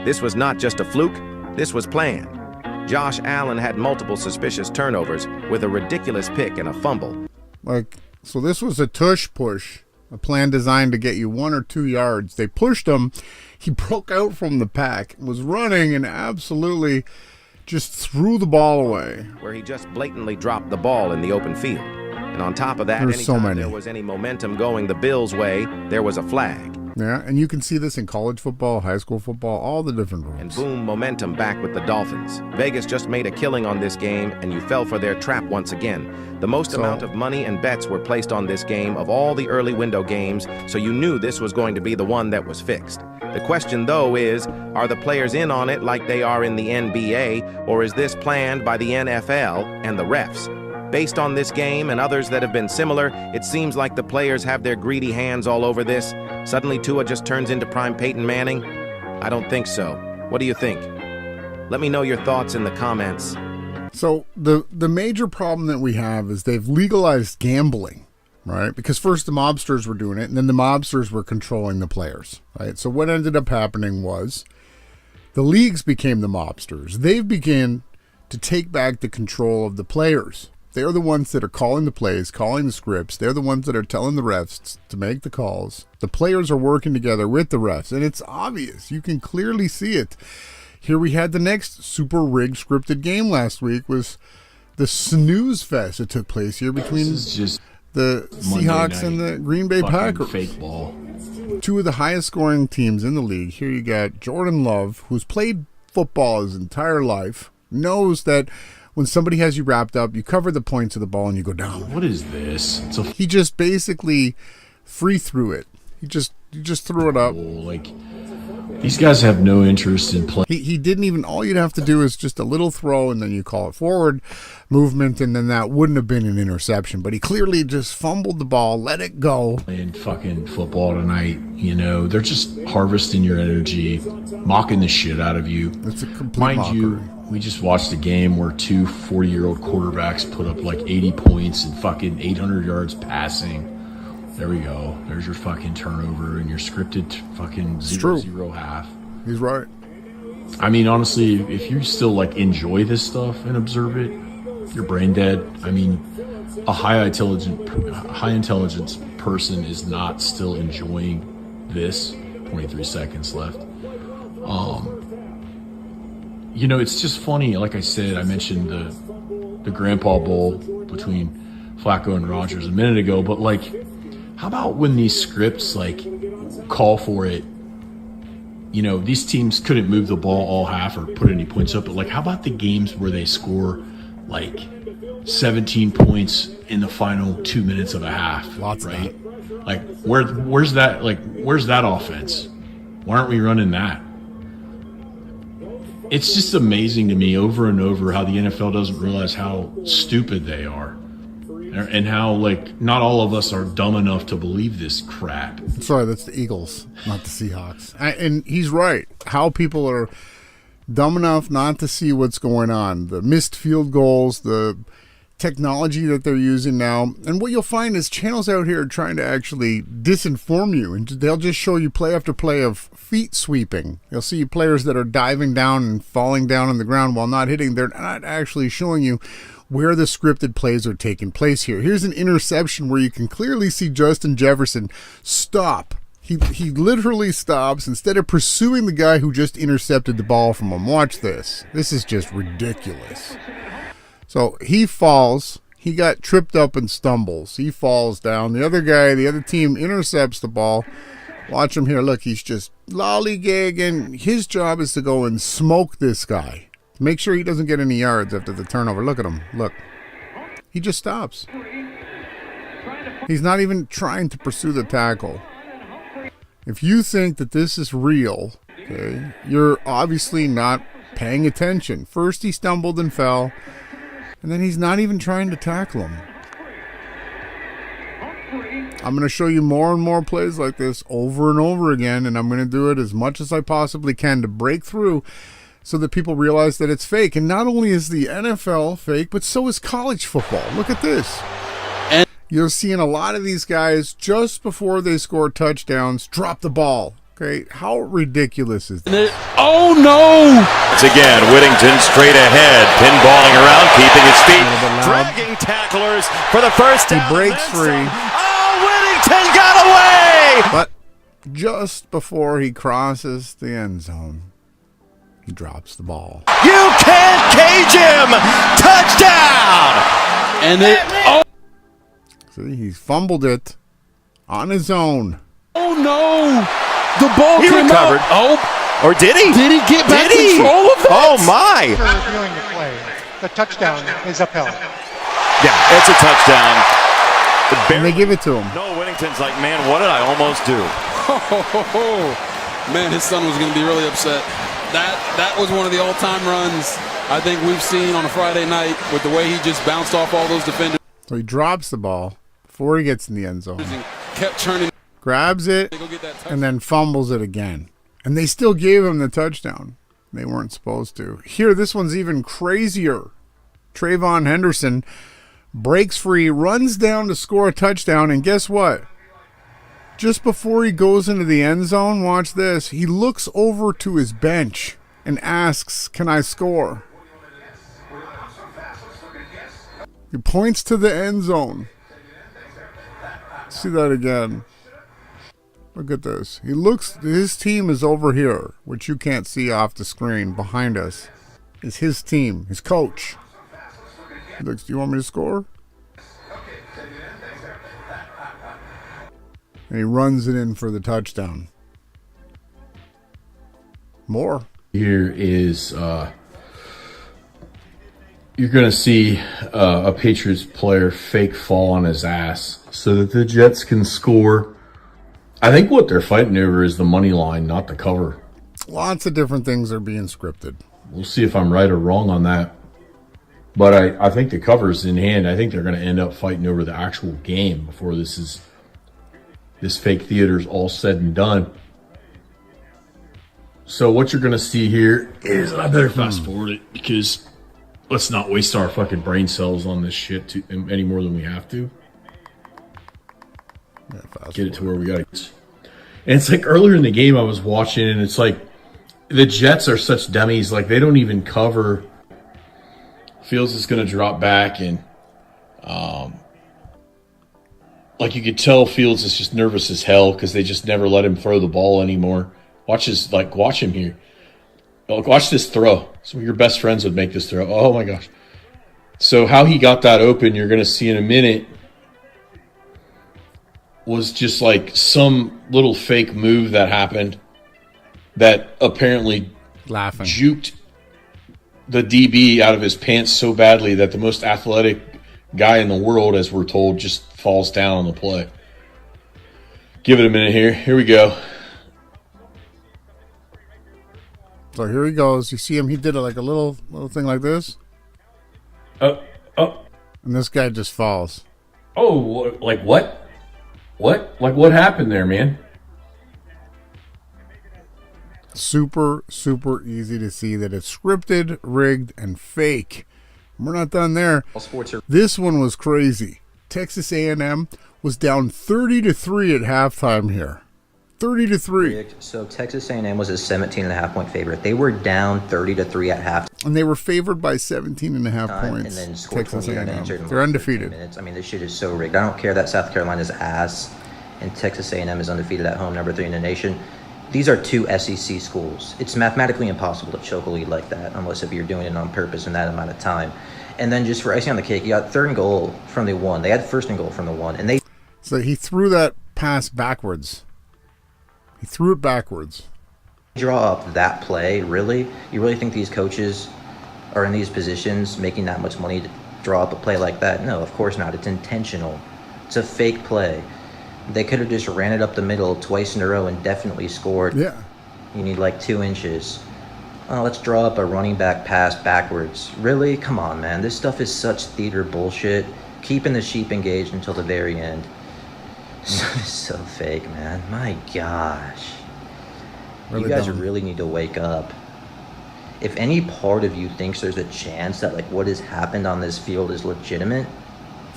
This was not just a fluke, this was planned. Josh Allen had multiple suspicious turnovers with a ridiculous pick and a fumble. So this was a tush push, a plan designed to get you 1 or 2 yards. They pushed him. He broke out from the pack, was running, and absolutely just threw the ball away. Where he just blatantly dropped the ball in the open field. And on top of that, anytime there was any momentum going the Bills' way, there was a flag. Yeah, and you can see this in college football, high school football, all the different rules. And boom, momentum back with the Dolphins. Vegas just made a killing on this game, and you fell for their trap once again. The most amount of money and bets were placed on this game of all the early window games, so you knew this was going to be the one that was fixed. The question, though, is, are the players in on it like they are in the NBA, or is this planned by the NFL and the refs? Based on this game and others that have been similar, it seems like the players have their greedy hands all over this. Suddenly Tua just turns into prime Peyton Manning? I don't think so. What do you think? Let me know your thoughts in the comments. So the major problem that we have is they've legalized gambling, right? Because first the mobsters were doing it, and then the mobsters were controlling the players, right? So what ended up happening was the leagues became the mobsters. They began to take back the control of the players. They're the ones that are calling the plays, calling the scripts. They're the ones that are telling the refs to make the calls. The players are working together with the refs, and it's obvious. You can clearly see it. Here we had the next super rigged scripted game last week was the snooze fest that took place here between the Seahawks and the Green Bay Packers. Fake ball. Two of the highest scoring teams in the league. Here you got Jordan Love, who's played football his entire life, knows that when somebody has you wrapped up, you cover the points of the ball and you go down. What is this? He just basically free threw it. He just threw it up. Like, these guys have no interest in playing. He didn't even. All you'd have to do is just a little throw, and then you call it forward movement, and then that wouldn't have been an interception. But he clearly just fumbled the ball, let it go. Playing fucking football tonight, you know, they're just harvesting your energy, mocking the shit out of you. It's a complete mockery. We just watched a game where two 40-year-old quarterbacks put up like 80 points and fucking 800 yards passing. There we go. There's your fucking turnover and your scripted fucking 0-0 half. He's right. I mean, honestly, if you still like enjoy this stuff and observe it, you're brain dead. I mean, a high intelligence person is not still enjoying this. 23 seconds left. You know, it's just funny. Like I said, I mentioned the Grandpa Bowl between Flacco and Rodgers a minute ago, but like, how about when these scripts like call for it? You know, these teams couldn't move the ball all half or put any points up, but like, how about the games where they score like 17 points in the final 2 minutes of a half? Lots right? of that. Like, where's that? Like, where's that offense? Why aren't we running that? It's just amazing to me over and over how the NFL doesn't realize how stupid they are. And how, like, not all of us are dumb enough to believe this crap. Sorry, that's the Eagles, not the Seahawks. And he's right. How people are dumb enough not to see what's going on. The missed field goals, the technology that they're using now. And what you'll find is channels out here trying to actually disinform you. And they'll just show you play after play of feet sweeping. You'll see players that are diving down and falling down on the ground while not hitting. They're not actually showing you where the scripted plays are taking place here. Here's an interception where you can clearly see Justin Jefferson stop. He literally stops instead of pursuing the guy who just intercepted the ball from him. Watch this. This is just ridiculous. So he falls. He got tripped up and stumbles. He falls down. The other guy, the other team intercepts the ball. Watch him here. Look, he's just lollygagging. His job is to go and smoke this guy. Make sure he doesn't get any yards after the turnover. Look at him. Look. He just stops. He's not even trying to pursue the tackle. If you think that this is real, okay, you're obviously not paying attention. First he stumbled and fell, and then he's not even trying to tackle him. I'm going to show you more and more plays like this over and over again, and I'm going to do it as much as I possibly can to break through so that people realize that it's fake. And not only is the NFL fake, but so is college football. Look at this. You're seeing a lot of these guys, just before they score touchdowns, drop the ball. Okay, how ridiculous is this? Oh no! Once again, Whittington straight ahead, pinballing around, keeping his feet, dragging tacklers for the first down. He breaks free. Oh, Whittington got away! But just before he crosses the end zone, he drops the ball. You can't cage him! Touchdown! And it. Oh, See, he fumbled it on his own. oh no! The ball He came recovered. out. Oh, Or did he? did he get back Did he? control of that? Oh, my! For reviewing the play, the touchdown is upheld. Yeah, it's a touchdown. And they give it to him. No, Whittington's like, man, what did I almost do? Man, his son was going to be really upset. That was one of the all-time runs I think we've seen on a Friday night with the way he just bounced off all those defenders So he drops the ball before he gets in the end zone, and kept turning. grabs it, Go get that touchdown. and then fumbles it again. And they still gave him the touchdown. They weren't supposed to. Here, this one's even crazier. Trayvon Henderson breaks free, runs down to score a touchdown, and guess what? Just before he goes into the end zone, watch this, he looks over to his bench and asks, "Can I score?" He points to the end zone. See that again. Look at this. He looks, his team is over here, which you can't see off the screen. Behind us is his team, his coach. He looks, do you want me to score? And he runs it in for the touchdown. More. Here is you're going to see a Patriots player fake fall on his ass so that the Jets can score. I think what they're fighting over is the money line, not the cover. Lots of different things are being scripted. We'll see if I'm right or wrong on that. But I think the cover's in hand. I think they're going to end up fighting over the actual game before this fake theater's all said and done. So what you're going to see here is, I better fast forward it because let's not waste our fucking brain cells on this shit any more than we have to. Yeah, Get it to where we got it. And it's like earlier in the game I was watching, and it's like the Jets are such dummies. Like they don't even cover. Fields is going to drop back, and like you could tell Fields is just nervous as hell because they just never let him throw the ball anymore. Watch him here. Watch this throw. Some of your best friends would make this throw. Oh my gosh. So how he got that open, you're going to see in a minute, was just like some little fake move that happened that apparently laughing. Juked the DB out of his pants so badly that the most athletic guy in the world, as we're told, just falls down on the play. Give it a minute here. Here we go. So here he goes. You see him? He did like a little thing like this. Oh. And this guy just falls. Oh, like what? What? Like what happened there, man? Super, super easy to see that it's scripted, rigged, and fake. We're not done there. This one was crazy. Texas A&M was down 30-3 at halftime here. 30-3. So Texas A&M was a 17.5-point favorite. They were down 30-3 at half. And they were favored by 17.5 points. And then scored Texas 20 A&M. unanswered. They're undefeated. I mean, this shit is so rigged. I don't care that South Carolina's ass and Texas A&M is undefeated at home, number 3 in the nation. These are two SEC schools. It's mathematically impossible to choke a lead like that unless if you're doing it on purpose in that amount of time. And then just for icing on the cake, you got 3rd and goal from the 1. They had 1st and goal from the 1. And they... So he threw that pass backwards. He threw it backwards. Draw up that play, really? You really think these coaches are in these positions making that much money to draw up a play like that? No, of course not. It's intentional. It's a fake play. They could have just ran it up the middle twice in a row and definitely scored. Yeah. You need like 2 inches. Let's draw up a running back pass backwards. Really? Come on, man. This stuff is such theater bullshit. Keeping the sheep engaged until the very end. So fake, man. My gosh. Really you guys dumb. really need to wake up. If any part of you thinks there's a chance that like what has happened on this field is legitimate,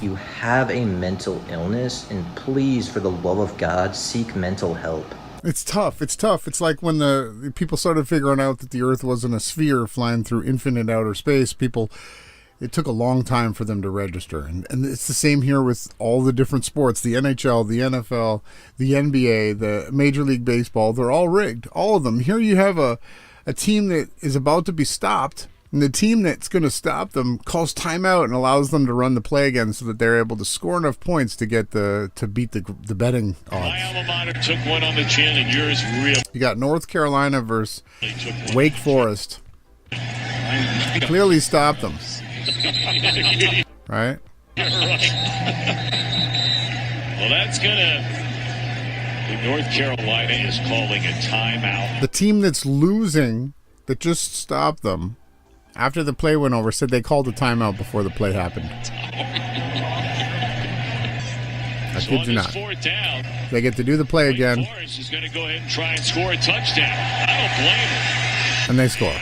you have a mental illness, and please, for the love of God, seek mental help. It's tough. It's tough. It's like when the people started figuring out that the Earth wasn't a sphere flying through infinite outer space. It took a long time for them to register. And it's the same here with all the different sports. The NHL, the NFL, the NBA, the Major League Baseball, they're all rigged. All of them. Here you have a team that is about to be stopped, and the team that's going to stop them calls timeout and allows them to run the play again so that they're able to score enough points to get to beat the betting odds. My alma mater took one on the chin, and yours real. You got North Carolina versus Wake Forest. Clearly stopped them. Right? You're right. Well, that's gonna. North Carolina is calling a timeout. The team that's losing, that just stopped them, after the play went over, said they called a timeout before the play happened. I kid you not. They get to do the play again. Forrest is going to go ahead and try and score a touchdown. I don't blame him. And they score.